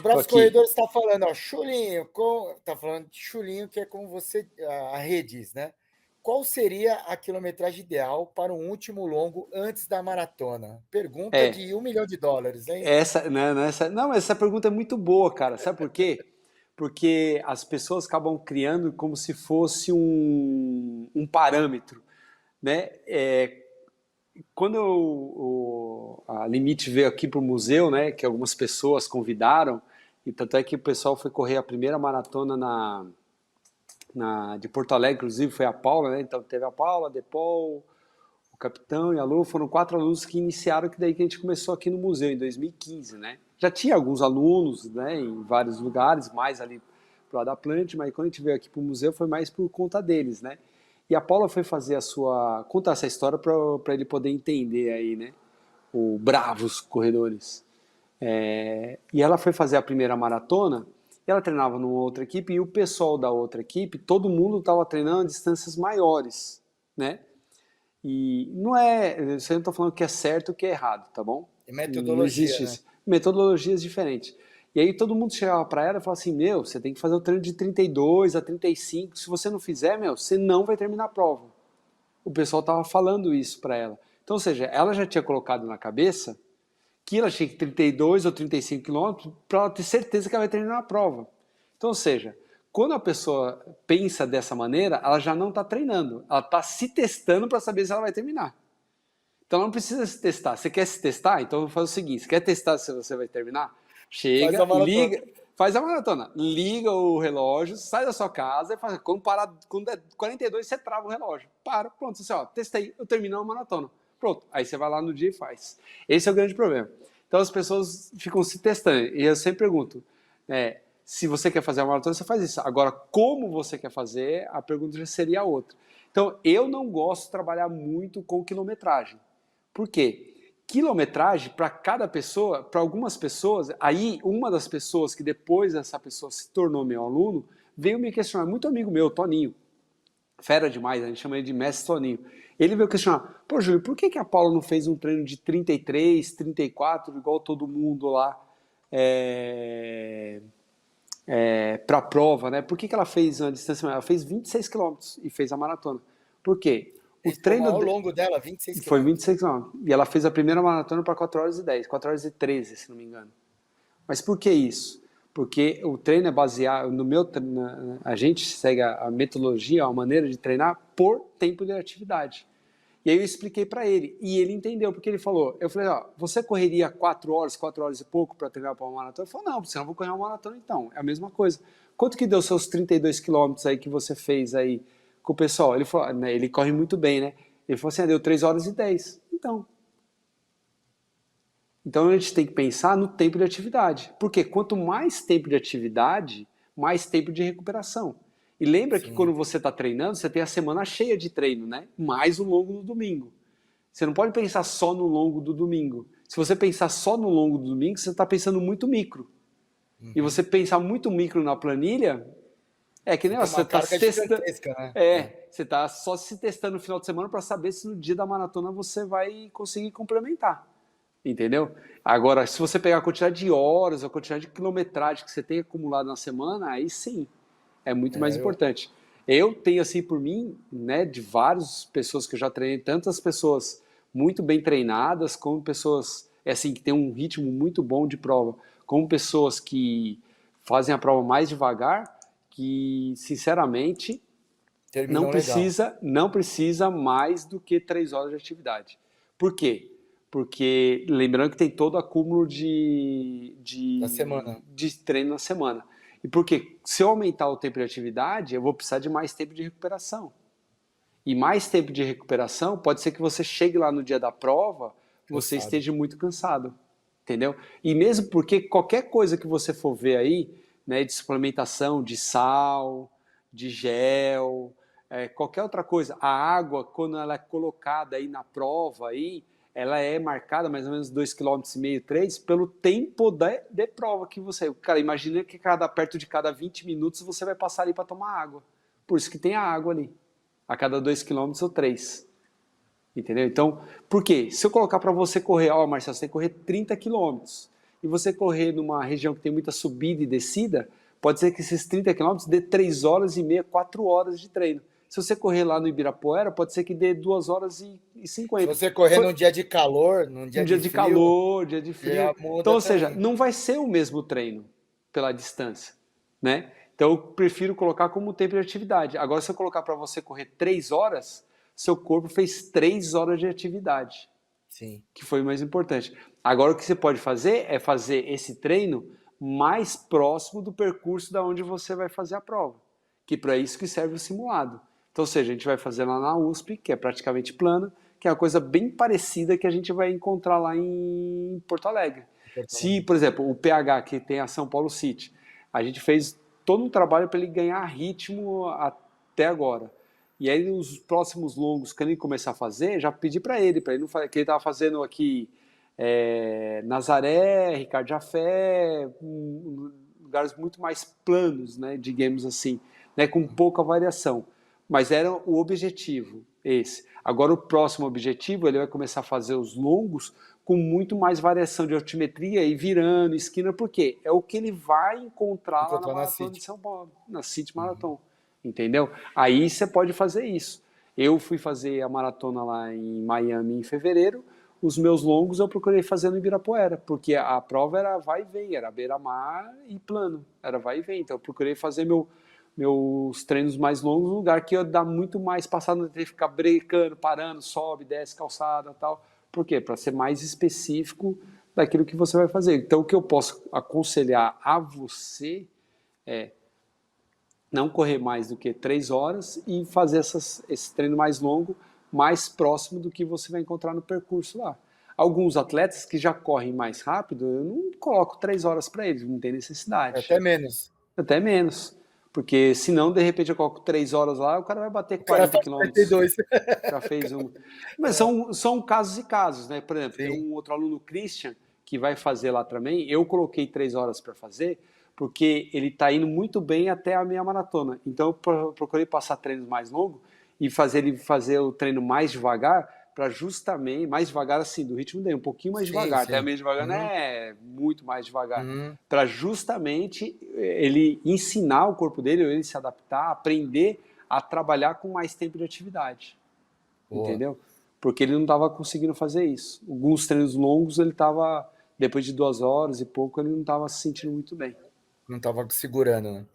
O Tô Bravos aqui. Corredores está falando, ó, Chulinho, tá falando de Chulinho, que é como você, a rede diz, né? Qual seria a quilometragem ideal para um último longo antes da maratona? Pergunta É, de US$ 1 milhão, hein? essa, né, não, mas essa pergunta é muito boa, cara. Sabe por quê? Porque as pessoas acabam criando como se fosse um parâmetro, né? Quando a Limite veio aqui para o museu, né, que algumas pessoas convidaram, e tanto é que o pessoal foi correr a primeira maratona de Porto Alegre, inclusive foi a Paula, né? Então teve a Paula, a Depol, o Capitão e a Lu, foram 4 alunos que iniciaram, que daí que a gente começou aqui no museu em 2015, né? Já tinha alguns alunos, né, em vários lugares, mais ali pro lado da Planet, mas quando a gente veio aqui pro museu foi mais por conta deles, né? E a Paula foi fazer contar essa história para ele poder entender aí, né? O Bravos Corredores. E ela foi fazer a primeira maratona, e ela treinava numa outra equipe, e o pessoal da outra equipe, todo mundo estava treinando a distâncias maiores, né? E não é, você não está falando que é certo ou que é errado, tá bom? E Não metodologia, existe né? isso. Metodologias diferentes. E aí todo mundo chegava para ela e falava assim, meu, você tem que fazer o treino de 32 a 35, se você não fizer, meu, você não vai terminar a prova. O pessoal estava falando isso para ela. Então, ou seja, ela já tinha colocado na cabeça que ela tinha que 32 ou 35 quilômetros para ela ter certeza que ela vai terminar a prova. Então, ou seja, quando a pessoa pensa dessa maneira, ela já não está treinando, ela está se testando para saber se ela vai terminar. Então ela não precisa se testar. Você quer se testar? Então faz o seguinte: você quer testar se você vai terminar? Faz a Chega, maratona. liga, faz a maratona, liga o relógio, sai da sua casa e faz. Quando é 42, você trava o relógio. Para, pronto, você, ó, testei, eu termino a maratona. Pronto, aí você vai lá no dia e faz. Esse é o grande problema. Então as pessoas ficam se testando. E eu sempre pergunto: se você quer fazer a maratona, você faz isso. Agora, como você quer fazer, a pergunta já seria outra. Então, eu não gosto de trabalhar muito com quilometragem. Por quê? Quilometragem, para cada pessoa, para algumas pessoas, aí uma das pessoas que depois essa pessoa se tornou meu aluno, veio me questionar, muito amigo meu, Toninho, fera demais, a gente chama ele de Mestre Toninho. Ele veio questionar, pô Júlio, por que a Paula não fez um treino de 33, 34, igual todo mundo lá, para a prova, né? Por que ela fez uma distância maior? Ela fez 26 quilômetros e fez a maratona. Por quê? O Esse foi o treino maior longo dela, 26 foi quilômetros. 26 quilômetros. E ela fez a primeira maratona para 4 horas e 10, 4 horas e 13, se não me engano. Mas por que isso? Porque o treino é baseado, a gente segue a metodologia, a maneira de treinar por tempo de atividade. E aí eu expliquei para ele, e ele entendeu, porque ele falou, eu falei, ó, você correria 4 horas e pouco para treinar para uma maratona? Ele falou, não, você não vou correr uma maratona então, é a mesma coisa. Quanto que deu seus 32 quilômetros aí que você fez aí com o pessoal? Ele falou, né, ele corre muito bem, né? Ele falou assim, deu 3 horas e 10. Então a gente tem que pensar no tempo de atividade. Porque quanto mais tempo de atividade, mais tempo de recuperação. E lembra que Sim. quando você está treinando, você tem a semana cheia de treino, né? Mais o longo do domingo. Você não pode pensar só no longo do domingo. Se você pensar só no longo do domingo, você está pensando muito micro. E Uhum. você pensar muito micro na planilha, é que nem Fica você uma está carga se testando. gigantesca, né? Você está só se testando no final de semana para saber se no dia da maratona você vai conseguir complementar. Entendeu? Agora, se você pegar a quantidade de horas, a quantidade de quilometragem que você tem acumulado na semana, aí sim, é muito mais Eu, importante. Eu tenho assim por mim, né, de várias pessoas que eu já treinei, tantas pessoas muito bem treinadas, como pessoas assim que têm um ritmo muito bom de prova, como pessoas que fazem a prova mais devagar, que sinceramente terminam legal. não precisa mais do que 3 horas de atividade. Por quê? Porque lembrando que tem todo acúmulo Da semana. de treino na semana. E porque se eu aumentar o tempo de atividade, eu vou precisar de mais tempo de recuperação. E mais tempo de recuperação pode ser que você chegue lá no dia da prova, você Cansado. esteja muito cansado. Entendeu? E mesmo porque qualquer coisa que você for ver aí, né, de suplementação, de sal, de gel, qualquer outra coisa, a água, quando ela é colocada aí na prova, aí, ela é marcada mais ou menos 2,5 km, 3 pelo tempo de prova que você. Cara, imagina que perto de cada 20 minutos você vai passar ali para tomar água. Por isso que tem a água ali, a cada 2 km ou 3. Entendeu? Então, por quê? Se eu colocar para você correr, ó, Marcelo, você tem que correr 30 quilômetros. e você correr numa região que tem muita subida e descida, pode ser que esses 30 quilômetros dê 3 horas e meia, 4 horas de treino. Se você correr lá no Ibirapuera, pode ser que dê 2 horas e Se 50. você correr num dia de calor, num Um dia dia de de frio, calor, dia de já frio. Então, muda ou seja, também. não vai ser o mesmo treino pela distância, né? Então, eu prefiro colocar como tempo de atividade. Agora, se eu colocar para você correr 3 horas, seu corpo fez 3 horas de atividade, Sim. que foi o mais importante. Agora, o que você pode fazer é fazer esse treino mais próximo do percurso da onde você vai fazer a prova, que para isso que serve o simulado. Então, ou seja, a gente vai fazer lá na USP, que é praticamente plana, que é uma coisa bem parecida que a gente vai encontrar lá em Porto Alegre. Porto Se, Alegre. por exemplo, o PH, que tem a São Paulo City, a gente fez todo um trabalho para ele ganhar ritmo até agora. E aí, os próximos longos que ele começar a fazer, já pedi para ele não fazer, que ele estava fazendo aqui Nazaré, Ricardo Jafé, lugares muito mais planos, né, digamos assim, né, com pouca variação. Mas era o objetivo esse. Agora o próximo objetivo, ele vai começar a fazer os longos com muito mais variação de altimetria e virando, esquina, porque é o que ele vai encontrar lá na Encontrar na Maratona de City. São Paulo, na City Marathon, entendeu? Aí você pode fazer isso. Eu fui fazer a maratona lá em Miami em fevereiro, os meus longos eu procurei fazer no Ibirapuera, porque a prova era vai e vem, era beira-mar e plano, era vai e vem. Então eu procurei fazer meus treinos mais longos num lugar que ia dar muito mais passado, não ter que ficar brecando, parando, sobe, desce, calçada tal. Por quê? Para ser mais específico daquilo que você vai fazer. Então o que eu posso aconselhar a você é não correr mais do que 3 horas e fazer esse treino mais longo, mais próximo do que você vai encontrar no percurso lá. Alguns atletas que já correm mais rápido, eu não coloco 3 horas para eles, não tem necessidade. Até menos. Até menos. Porque senão, de repente, eu coloco 3 horas lá, o cara vai bater O cara 40 faz quilômetros. 42. Já fez um. Mas são casos e casos, né? Por exemplo, tem Sim. um outro aluno, Christian, que vai fazer lá também. Eu coloquei 3 horas para fazer, porque ele está indo muito bem até a meia maratona. Então eu procurei passar treinos mais longos e fazer ele fazer o treino mais devagar, para justamente, mais devagar assim, do ritmo dele, um pouquinho mais Sim, devagar. Até sim. meio devagar não Uhum. é muito mais devagar. Uhum. Para justamente ele ensinar o corpo dele, ou ele se adaptar, aprender a trabalhar com mais tempo de atividade. Boa. Entendeu? Porque ele não estava conseguindo fazer isso. Alguns treinos longos ele estava, depois de 2 horas e pouco, ele não estava se sentindo muito bem. Não estava segurando, né?